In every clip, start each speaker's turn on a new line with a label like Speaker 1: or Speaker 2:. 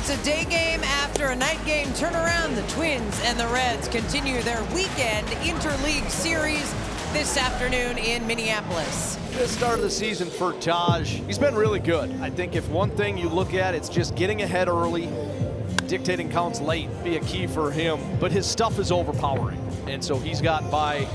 Speaker 1: It's a day game after a night game turnaround. The Twins and the Reds continue their weekend interleague series this afternoon in Minneapolis.
Speaker 2: The start of the season for Taj, he's been really good. I think if one thing you look at, it's just getting ahead early, dictating counts late, be a key for him. But his stuff is overpowering, and so he's gotten by.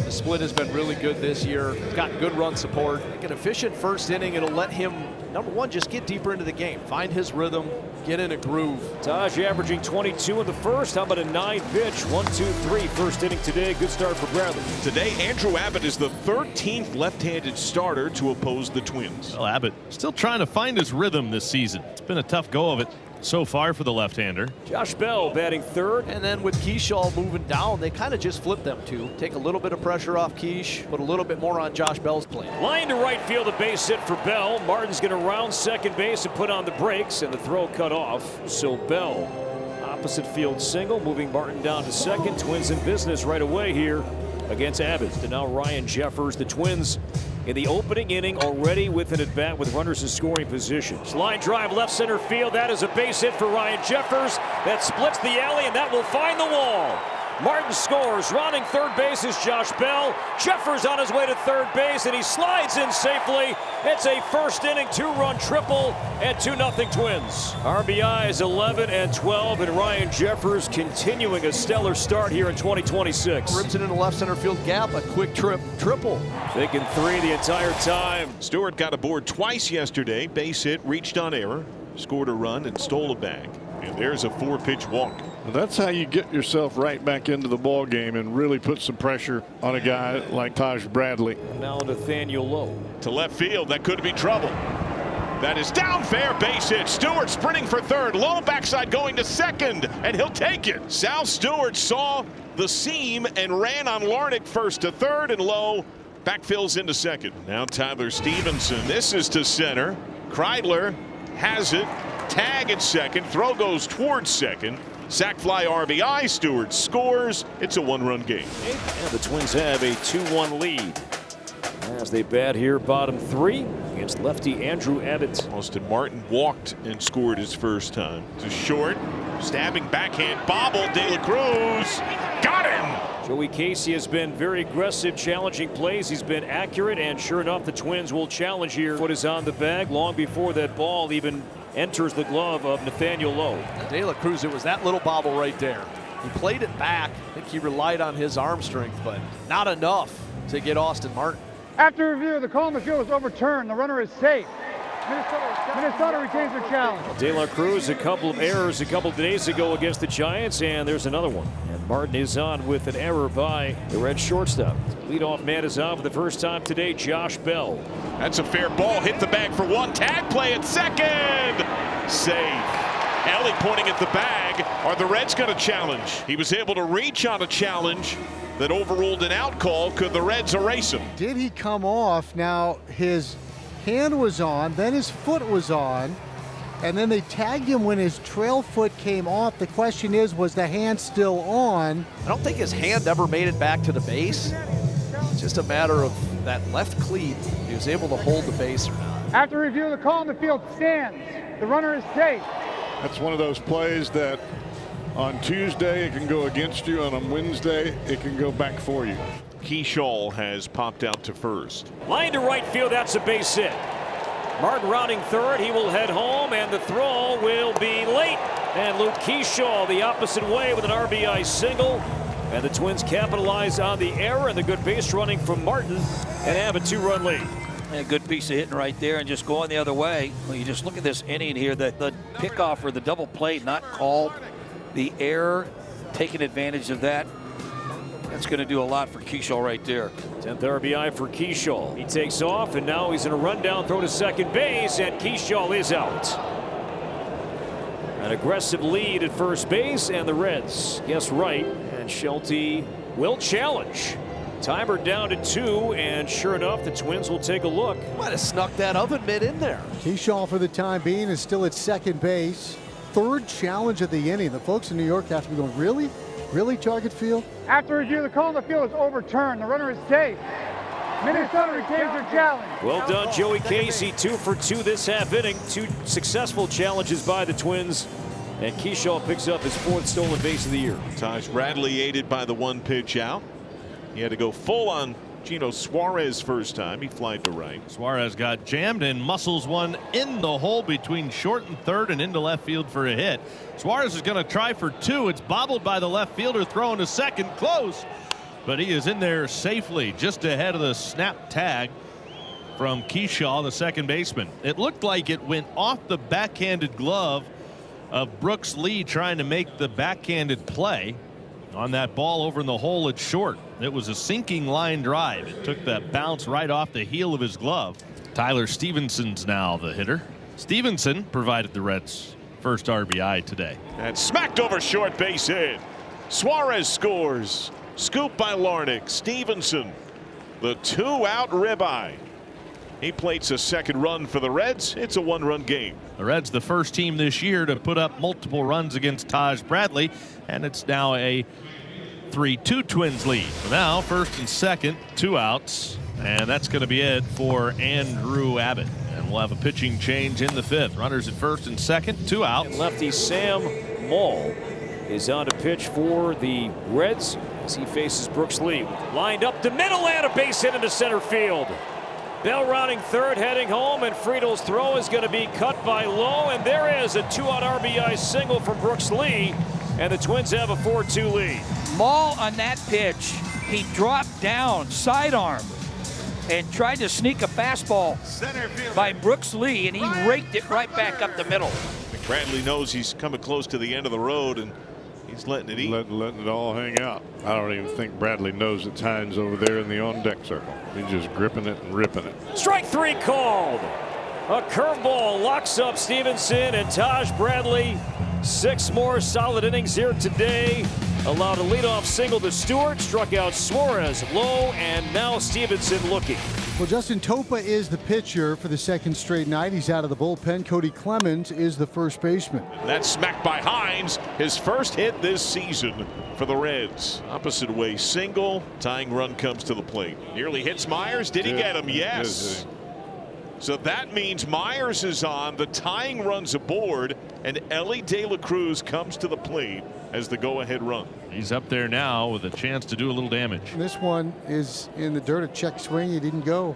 Speaker 2: The split has been really good this year. Got good run support. An efficient first inning. It'll let him, number one, just get deeper into the game, find his rhythm, get in a groove.
Speaker 3: Taj averaging 22 in the first. How about a 9-pitch? 1-2-3 first inning today. Good start for Bradley.
Speaker 4: Today, Andrew Abbott is the 13th left-handed starter to oppose the Twins.
Speaker 5: Well, Abbott still trying to find his rhythm this season. It's been a tough go of it so far for the left-hander.
Speaker 3: Josh Bell batting third.
Speaker 2: And then with Keyshaw moving down, they kind of just flip them two. Take a little bit of pressure off Keish, put a little bit more on Josh Bell's plate.
Speaker 3: Line to right field, a base hit for Bell. Martin's going to round second base and put on the brakes, and the throw cut off. So Bell, opposite field single, moving Martin down to second. Twins in business right away here against Abbott. And now Ryan Jeffers. The Twins in the opening inning already with an at-bat with runners in scoring position. Line drive left center field. That is a base hit for Ryan Jeffers. That splits the alley, and that will find the wall. Martin scores. Rounding third base is Josh Bell. Jeffers on his way to third base, and he slides in safely. It's a first inning two-run triple and 2-0 Twins. RBIs 11 and 12, and Ryan Jeffers continuing a stellar start here in 2026.
Speaker 2: Rips it in the left center field gap, a quick triple.
Speaker 3: Thinking three the entire time.
Speaker 4: Stewart got aboard twice yesterday. Base hit, reached on error, scored a run, and stole a bag. And there's a 4-pitch walk.
Speaker 6: That's how you get yourself right back into the ball game and really put some pressure on a guy like Taj Bradley.
Speaker 3: Now Nathaniel Lowe.
Speaker 4: To left field, that could be trouble. That is down, fair base hit. Stewart sprinting for third. Low backside going to second, and he'll take it. Sal Stewart saw the seam and ran on Larnach first to third, and Lowe backfills into second. Now Tyler Stevenson. This is to center. Kreidler has it. Tag at second. Throw goes towards second. Sac fly RBI. Stewart scores. It's a one-run game.
Speaker 3: And the Twins have a 2-1 lead as they bat here bottom three against lefty Andrew Abbott.
Speaker 4: Austin Martin walked and scored his first time. To short. Stabbing backhand. Bobble. De La Cruz. Got him.
Speaker 3: Joey Casey has been very aggressive, challenging plays. He's been accurate, and sure enough, the Twins will challenge here. Foot is on the bag long before that ball even enters the glove of Nathaniel Lowe.
Speaker 2: De La Cruz, it was that little bobble right there. He played it back. I think he relied on his arm strength, but not enough to get Austin Martin.
Speaker 7: After review, the call on the field is overturned. The runner is safe. Minnesota retains their challenge.
Speaker 3: De La Cruz, a couple of errors a couple of days ago against the Giants, and there's another one. And Martin is on with an error by the Red shortstop. Leadoff man is on for the first time today, Josh Bell.
Speaker 4: That's a fair ball. Hit the bag for one. Tag play at second. Save. Ellie pointing at the bag. Are the Reds going to challenge? He was able to reach on a challenge that overruled an out call. Could the Reds erase him?
Speaker 8: Did he come off? Now his hand was on, then his foot was on, and then they tagged him when his trail foot came off. The question is, was the hand still on?
Speaker 2: I don't think his hand ever made it back to the base. It's just a matter of that left cleat. He was able to hold the base or not.
Speaker 7: After review, the call on the field stands. The runner is safe.
Speaker 6: That's one of those plays that on Tuesday it can go against you, and on Wednesday it can go back for you.
Speaker 4: Keyshaw has popped out to first.
Speaker 3: Line to right field, that's a base hit. Martin rounding third, he will head home, and the throw will be late. And Luke Keyshaw the opposite way with an RBI single. And the Twins capitalize on the error and the good base running from Martin and have a 2-run lead.
Speaker 9: And a good piece of hitting right there, and just going the other way. When you just look at this inning here, the pickoff or the double play not called, the error, taking advantage of that. That's going to do a lot for Keyshaw right there.
Speaker 3: 10th RBI for Keyshaw. He takes off, and now he's in a rundown throw to second base, and Keyshaw is out. An aggressive lead at first base, and the Reds guess right, and Schulte will challenge. Timer down to 2, and sure enough, the Twins will take a look.
Speaker 2: Might have snuck that oven mitt in there.
Speaker 8: Keyshaw, for the time being, is still at second base. Third challenge of the inning. The folks in New York have to be going, really? Really, Target Field?
Speaker 7: After review, the call on the field is overturned. The runner is safe. Minnesota retains their challenge.
Speaker 3: Well done, Joey Casey. 2 for 2 this half inning. 2 successful challenges by the Twins. And Keyshaw picks up his 4th stolen base of the year.
Speaker 4: Taj Bradley aided by the 1 pitch out. He had to go full on Gino Suarez first time. He flied to right.
Speaker 5: Suarez got jammed and muscles one in the hole between short and third and into left field for a hit. Suarez is going to try for 2. It's bobbled by the left fielder, throwing to second, close, but he is in there safely just ahead of the snap tag from Keyshaw, the second baseman. It looked like it went off the backhanded glove of Brooks Lee trying to make the backhanded play on that ball over in the hole at short. It was a sinking line drive. It took that bounce right off the heel of his glove. Tyler Stevenson's now the hitter. Stevenson provided the Reds' first RBI today.
Speaker 4: And smacked over short, base hit. Suarez scores. Scoop by Larnach. Stevenson, the 2-out ribeye. He plates a second run for the Reds. It's a 1-run game.
Speaker 5: The Reds, the first team this year to put up multiple runs against Taj Bradley, and it's now a 3-2 Twins lead. So now first and second, 2 outs, and that's going to be it for Andrew Abbott. And we'll have a pitching change in the 5th. Runners at first and second, 2 outs.
Speaker 3: And lefty Sam Moll is on to pitch for the Reds as he faces Brooks Lee. Lined up the middle and a base hit into center field. Bell rounding third, heading home, and Friedel's throw is going to be cut by Lowe, and there is a 2-out RBI single from Brooks Lee, and the Twins have a 4-2 lead.
Speaker 9: Moll on that pitch, he dropped down, sidearm, and tried to sneak a fastball by Brooks Lee, and he raked it right back up the middle.
Speaker 4: Bradley knows he's coming close to the end of the road, and he's letting it eat.
Speaker 6: Letting it all hang out. I don't even think Bradley knows it's Hines over there in the on-deck circle. He's just gripping it and ripping it.
Speaker 3: Strike 3 called. A curveball locks up Stevenson, and Taj Bradley, 6 more solid innings here today. Allowed a leadoff single to Stewart, struck out Suarez, Lowe, and now Stevenson looking.
Speaker 8: Well, Justin Topa is the pitcher for the second straight night. He's out of the bullpen. Cody Clemens is the first baseman.
Speaker 4: That's smacked by Hines, his first hit this season for the Reds. Opposite way single, tying run comes to the plate. Nearly hits Myers. Did he get him? Yes. So that means Myers is on, the tying run's aboard, and Elly De La Cruz comes to the plate as the go-ahead run.
Speaker 5: He's up there now with a chance to do a little damage.
Speaker 8: And this one is in the dirt, a check swing. He didn't go.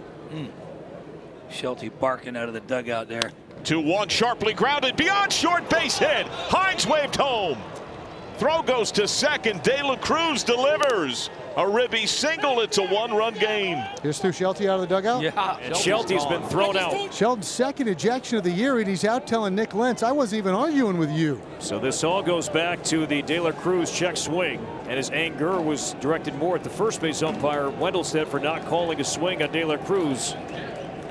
Speaker 9: Shelty barking out of the dugout there.
Speaker 4: 2-1, sharply grounded beyond short, base hit. Hines waved home. Throw goes to second. De La Cruz delivers a ribby single. It's a 1-run game.
Speaker 8: Here's through Shelty out of the dugout.
Speaker 9: Yeah,
Speaker 3: and Shelty's been thrown out.
Speaker 8: Shelton's second ejection of the year, and he's out telling Nick Lentz, I wasn't even arguing with you.
Speaker 3: So this all goes back to the De La Cruz check swing, and his anger was directed more at the first base umpire Wendelstedt for not calling a swing on De La Cruz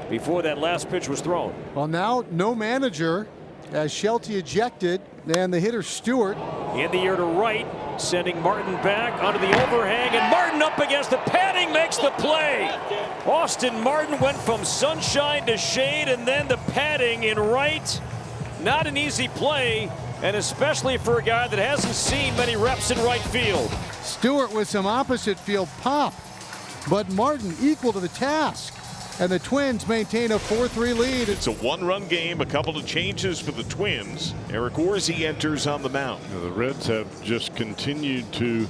Speaker 3: before that last pitch was thrown.
Speaker 8: Well, now no manager as Shelty ejected, and the hitter Stewart
Speaker 3: in the air to right, sending Martin back onto the overhang, and Martin up against the padding makes the play. Austin Martin went from sunshine to shade, and then the padding in right. Not an easy play, and especially for a guy that hasn't seen many reps in right field.
Speaker 8: Stewart with some opposite field pop, but Martin equal to the task. And the Twins maintain a 4-3 lead.
Speaker 4: It's a 1-run game, a couple of changes for the Twins. Eric Orsi enters on the mound.
Speaker 6: The Reds have just continued to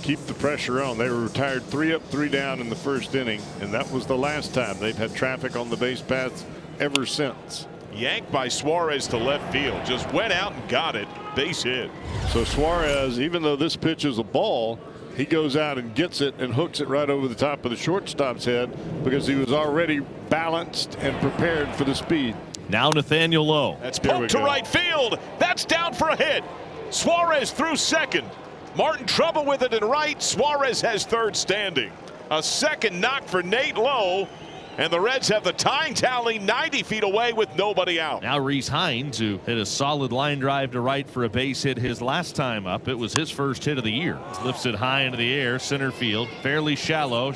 Speaker 6: keep the pressure on. They were retired 3 up, 3 down in the first inning, and that was the last time. They've had traffic on the base paths ever since.
Speaker 4: Yanked by Suarez to left field. Just went out and got it. Base hit.
Speaker 6: So Suarez, even though this pitch is a ball, he goes out and gets it and hooks it right over the top of the shortstop's head because he was already balanced and prepared for the speed.
Speaker 5: Now Nathaniel Lowe.
Speaker 4: That's poked to right field. That's down for a hit. Suarez through second. Martin trouble with it in right. Suarez has third standing. A second knock for Nate Lowe. And the Reds have the tying tally 90 feet away with nobody out.
Speaker 5: Now Reese Hines, who hit a solid line drive to right for a base hit his last time up. It was his first hit of the year. Lifts it high into the air, center field, fairly shallow,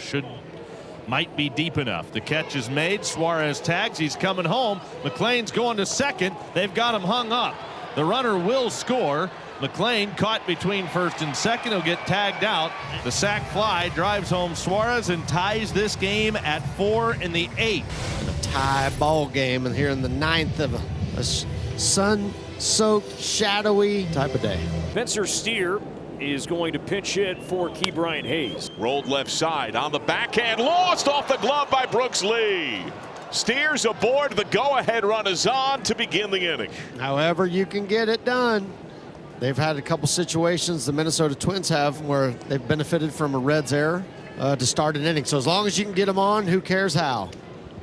Speaker 5: might be deep enough. The catch is made. Suarez tags. He's coming home. McLean's going to second. They've got him hung up. The runner will score. McLean caught between first and second. He'll get tagged out. The sac fly drives home Suarez and ties this game at 4 in the 8th.
Speaker 10: A tie ball game, and here in the 9th of a soaked, shadowy type of day.
Speaker 3: Spencer Steer is going to pinch hit for Key Bryant Hayes.
Speaker 4: Rolled left side on the backhand, lost off the glove by Brooks Lee. Steers aboard, the go-ahead run is on to begin the inning.
Speaker 10: However you can get it done. They've had a couple situations, the Minnesota Twins have, where they've benefited from a Reds error to start an inning. So as long as you can get them on, who cares how?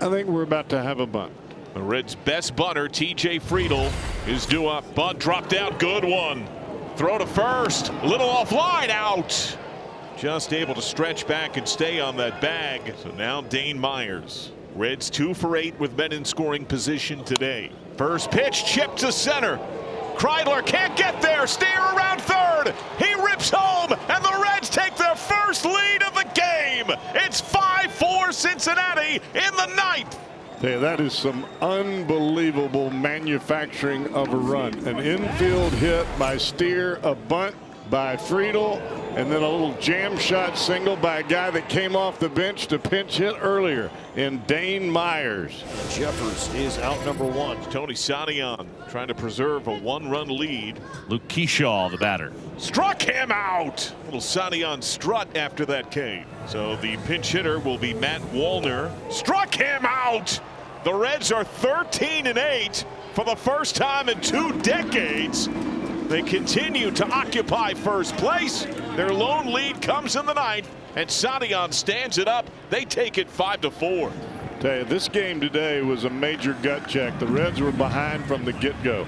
Speaker 6: I think we're about to have a bunt.
Speaker 4: The Reds' best bunter, TJ Friedl, is due up. Bunt dropped out, good one. Throw to first, little offline, out. Just able to stretch back and stay on that bag. So now Dane Myers. Reds 2 for 8 with men in scoring position today. First pitch, chip to center. Kreidler can't get there. Steer around third. He rips home, and the Reds take their first lead of the game. It's 5-4 Cincinnati in the ninth.
Speaker 6: Hey, that is some unbelievable manufacturing of a run. An infield hit by Steer, a bunt by Friedl, and then a little jam shot single by a guy that came off the bench to pinch hit earlier in Dane Myers.
Speaker 3: Jeffers is out number 1.
Speaker 4: Tony Santillan trying to preserve a 1-run lead.
Speaker 5: Luke Keyshaw, the batter.
Speaker 4: Struck him out. Little Santillan strut after that came. So the pinch hitter will be Matt Wallner. Struck him out. The Reds are 13-8 for the first time in 2 decades. They continue to occupy first place. Their lone lead comes in the ninth, and Santillan stands it up. They take it 5-4.
Speaker 6: Tell you, this game today was a major gut check. The Reds were behind from the get-go.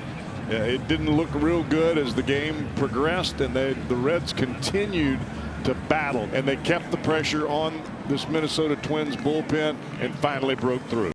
Speaker 6: It didn't look real good as the game progressed, and the Reds continued to battle, and they kept the pressure on this Minnesota Twins bullpen and finally broke through.